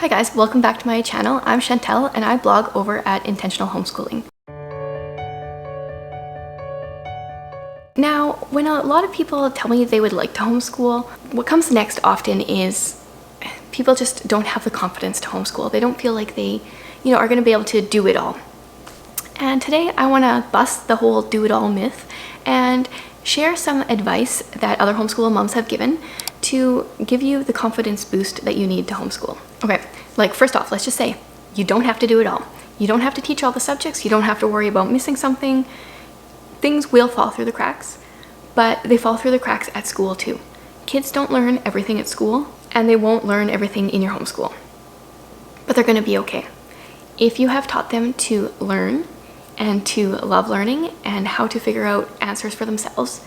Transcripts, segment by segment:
Hi guys, welcome back to my channel. I'm Chantel and I blog over at Intentional Homeschooling. Now, when a lot of people tell me they would like to homeschool, what comes next often is people just don't have the confidence to homeschool. They don't feel like they, are going to be able to do it all. And today I want to bust the whole do it all myth and share some advice that other homeschool moms have given to give you the confidence boost that you need to homeschool. Okay, first off, let's just say you don't have to do it all. You don't have to teach all the subjects. You don't have to worry about missing something. Things will fall through the cracks, but they fall through the cracks at school too. Kids don't learn everything at school, and they won't learn everything in your homeschool, but they're gonna be okay. If you have taught them to learn and to love learning and how to figure out answers for themselves,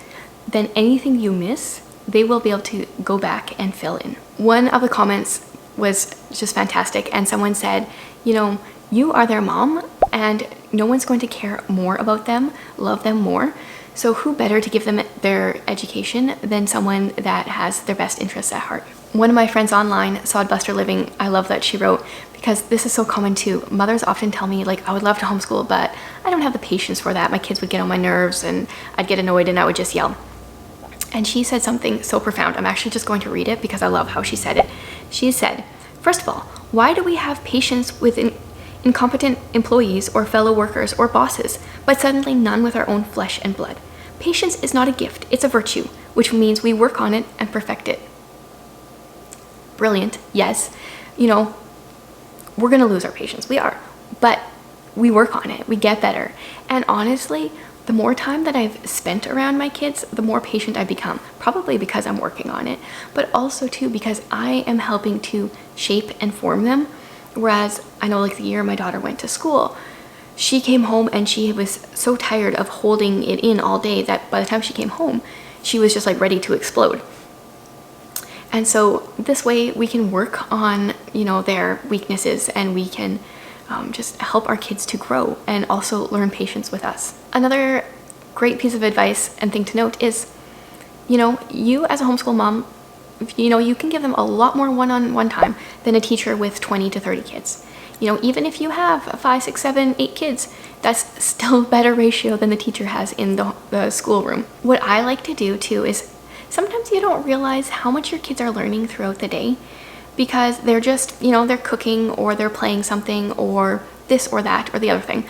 then anything you miss, they will be able to go back and fill in. One of the comments was just fantastic, and someone said, you are their mom and no one's going to care more about them, love them more. So who better to give them their education than someone that has their best interests at heart? One of my friends online, Sodbuster Living, I love that she wrote, because this is so common too. Mothers often tell me, I would love to homeschool, but I don't have the patience for that. My kids would get on my nerves and I'd get annoyed and I would just yell. And she said something so profound. I'm actually just going to read it because I love how she said it. She said, first of all, why do we have patience with incompetent employees or fellow workers or bosses, but suddenly none with our own flesh and blood? Patience is not a gift, it's a virtue, which means we work on it and perfect it. Brilliant, yes. We're gonna lose our patience, we are, but we work on it, we get better. And honestly, the more time that I've spent around my kids, the more patient I become, probably because I'm working on it, but also too because I am helping to shape and form them. Whereas I know the year my daughter went to school, she came home and she was so tired of holding it in all day that by the time she came home, she was just ready to explode. And so this way we can work on, their weaknesses, and we can just help our kids to grow and also learn patience with us. Another great piece of advice and thing to note is, you as a homeschool mom, you can give them a lot more one-on-one time than a teacher with 20 to 30 kids. Even if you have 5, 6, 7, 8 kids, that's still a better ratio than the teacher has in the schoolroom. What I like to do too is sometimes you don't realize how much your kids are learning throughout the day because they're just, they're cooking or they're playing something or this or that or the other thing.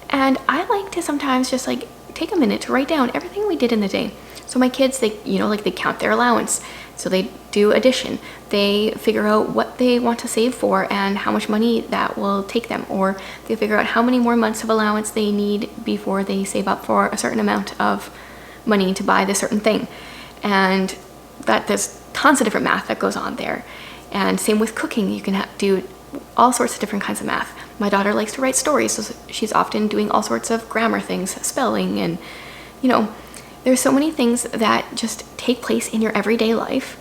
And I like to sometimes just take a minute to write down everything we did in the day. So my kids, they count their allowance. So they do addition. They figure out what they want to save for and how much money that will take them. Or they figure out how many more months of allowance they need before they save up for a certain amount of money to buy this certain thing. And there's tons of different math that goes on there. And same with cooking. You can do all sorts of different kinds of math. My daughter likes to write stories, so she's often doing all sorts of grammar things, spelling, and there's so many things that just take place in your everyday life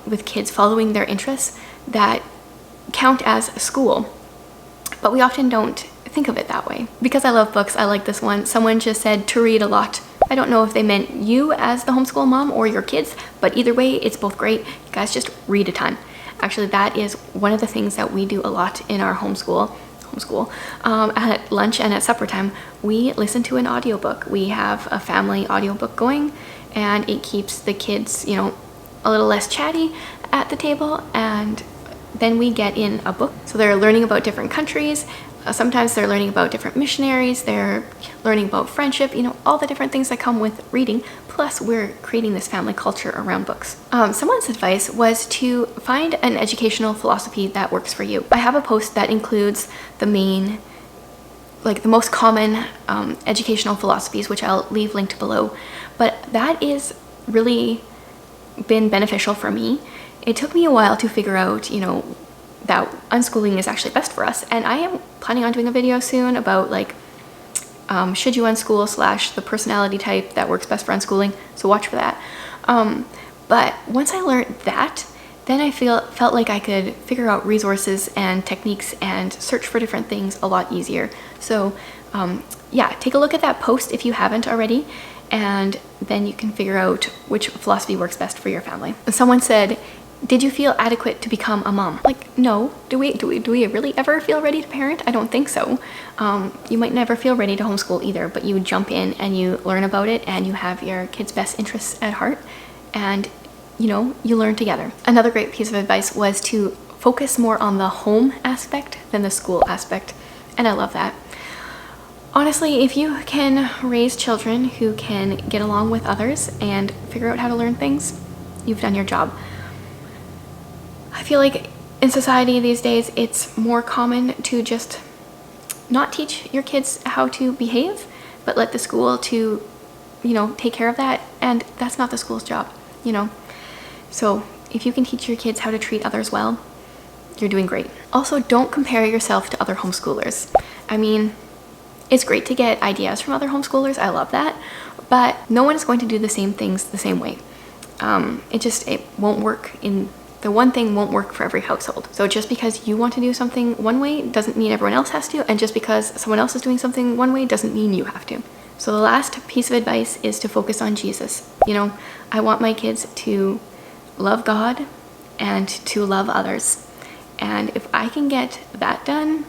with kids following their interests that count as school. But we often don't think of it that way. Because I love books, I like this one. Someone just said to read a lot. I don't know if they meant you as the homeschool mom or your kids, but either way, it's both great. You guys just read a ton. Actually, that is one of the things that we do a lot in our homeschool. At lunch and at supper time, we listen to an audiobook. We have a family audiobook going, and it keeps the kids, a little less chatty at the table, and then we get in a book. So they're learning about different countries. Sometimes they're learning about different missionaries. They're learning about friendship, all the different things that come with reading. Plus, we're creating this family culture around books. Someone's advice was to find an educational philosophy that works for you. I have a post that includes the main, the most common educational philosophies, which I'll leave linked below. But that is really been beneficial for me. It took me a while to figure out, that unschooling is actually best for us. And I am planning on doing a video soon about should you unschool / the personality type that works best for unschooling. So watch for that. But once I learned that, then I felt like I could figure out resources and techniques and search for different things a lot easier. So yeah, take a look at that post if you haven't already, and then you can figure out which philosophy works best for your family. Someone said, Did you feel adequate to become a mom? Like, no. Do we really ever feel ready to parent? I don't think so. You might never feel ready to homeschool either, but you jump in and you learn about it and you have your kids' best interests at heart, and you know, you learn together. Another great piece of advice was to focus more on the home aspect than the school aspect, and I love that. Honestly, if you can raise children who can get along with others and figure out how to learn things, you've done your job. I feel like in society these days, it's more common to just not teach your kids how to behave, but let the school to, you know, take care of that. And that's not the school's job, you know? So if you can teach your kids how to treat others well, you're doing great. Also, don't compare yourself to other homeschoolers. I mean, it's great to get ideas from other homeschoolers. I love that. But no one is going to do the same things the same way. It won't work the one thing won't work for every household. So just because you want to do something one way doesn't mean everyone else has to, and just because someone else is doing something one way doesn't mean you have to. So the last piece of advice is to focus on Jesus. You know, I want my kids to love God and to love others. And if I can get that done,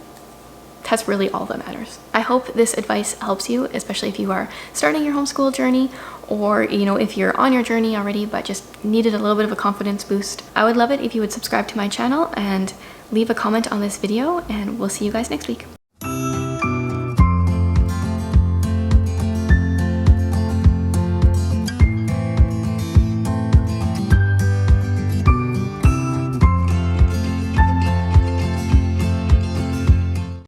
that's really all that matters. I hope this advice helps you, especially if you are starting your homeschool journey, or you know, if you're on your journey already but just needed a little bit of a confidence boost. I would love it if you would subscribe to my channel and leave a comment on this video, and we'll see you guys next week.